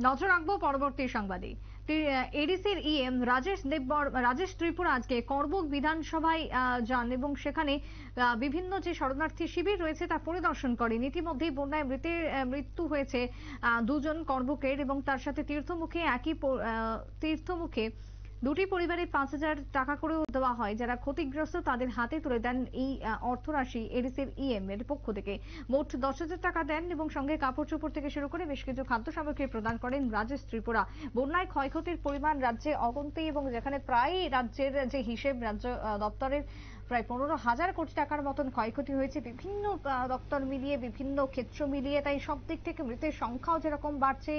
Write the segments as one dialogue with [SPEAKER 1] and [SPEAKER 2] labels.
[SPEAKER 1] নজর রাখবো পরবর্তী সংবাদে। এডিসির ইএম রাজেশ ত্রিপুরা আজকে করবুক বিধানসভায় যান এবং সেখানে বিভিন্ন যে শরণার্থী শিবির রয়েছে তা পরিদর্শন করেন। ইতিমধ্যেই বন্যায় মৃত্যু হয়েছে দুজন করবুকের এবং তার সাথে তীর্থমুখে দুটি পরিবারে 5,000 টাকা করেও দেওয়া হয়। যারা ক্ষতিগ্রস্ত তাদের হাতে তুলে দেন এই অর্থরাশি এডিসির ইএম এর পক্ষ থেকে। মোট 10,000 টাকা দেন এবং সঙ্গে কাপড় চোপড় থেকে শুরু করে বেশ কিছু খাদ্য সামগ্রী প্রদান করেন রাজেশ ত্রিপুরা। বন্যায় ক্ষয়ক্ষতির পরিমাণ রাজ্যে অগুন্তি এবং যেখানে প্রায় রাজ্যের যে হিসেব রাজ্য দপ্তরের প্রায় 15,000 কোটি টাকার মতন ক্ষয়ক্ষতি হয়েছে বিভিন্ন দপ্তর মিলিয়ে, বিভিন্ন ক্ষেত্র মিলিয়ে। তাই সব দিক থেকে মৃতের সংখ্যাও যেরকম বাড়ছে,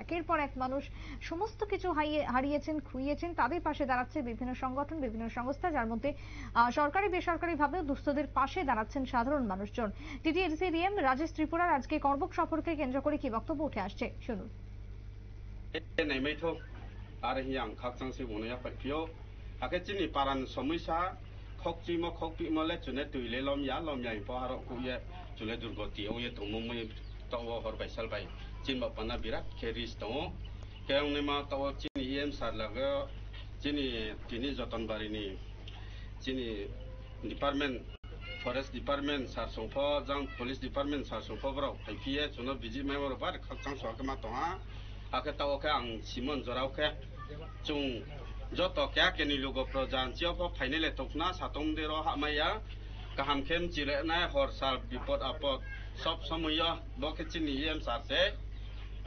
[SPEAKER 1] একের পর এক মানুষ সমস্ত কিছু হারিয়েছেন, খুইয়েছেন, তাদের পাশে দাঁড়াচ্ছে বিভিন্ন সংগঠন, বিভিন্ন সংস্থা, যার মধ্যে সরকারি বেসরকারি ভাবেও দুস্থদের পাশে দাঁড়াচ্ছেন সাধারণ মানুষজন। টিটিএডিসিএম রাজেশ ত্রিপুরার আজকে করবুক সফরকে কেন্দ্র করে কি বক্তব্য উঠে আসছে শুনুন।
[SPEAKER 2] আর হিয়াং খাকচাংসি বনয়া পাইপিও আকে চিনি পারান সমস্যা খকচিমো খকপিমলে চুনে তুইলে লময়া পহারো কুয়ে চুলে দুর্গতি ওয়ে তমুমই তাও হরবাই সালবাই চিনবা পানা বিরাট খেরিস তাও কেউনিমা তাও চিনি ইএম সারলাগো চিনি তিনি যতনবারিনি চিনি ডিপার্টমেন্ট फरेस्ट डिपार्टमेंट सारसंफ जां पुलिस डिपार्टमेंट सारसंफ बराव फाइफिए चुनो बिजि मेमोर बार खाकचां सवाकमा तोहा आके तावके आं सिमन जरावके चुं जत क्या केनि लोगो प्रजान चियाव फाइनेले तकना सातम देरो हामाया गाहाम खेम जिरेनाय हर साल विपद आपद सब समय बके चिनि एम सारसे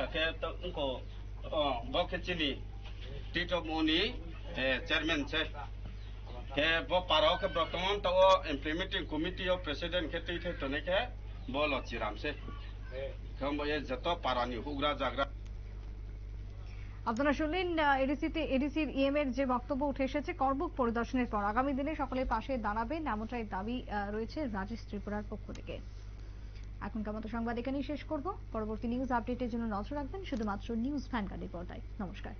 [SPEAKER 2] आके तो उनको बके चिनि टिटमोनी चेयरमैन से के वो पारो के बर्तमान तो इम्प्लीमेंटिंग कमिटी ऑफ प्रेसिडेंट के टीथे तो ने के बोलो चिराम से हम ये जतो पारानी हुगरा जागरा।
[SPEAKER 1] আপনারা শুনলেন এডিসির ইএম এর যে বক্তব্য উঠে এসেছে করবুক পরিদর্শনের পর। আগামী দিনে সকলের পাশে দাঁড়াবেন এমনটাই দাবি রয়েছে রাজেশ ত্রিপুরার পক্ষ থেকে। এখনকার মতো সংবাদ এখানেই শেষ করব। পরবর্তী নিউজ আপডেটের জন্য নজর রাখবেন শুধুমাত্র নিউজ ভ্যানগার্ডের পর্দায়। নমস্কার।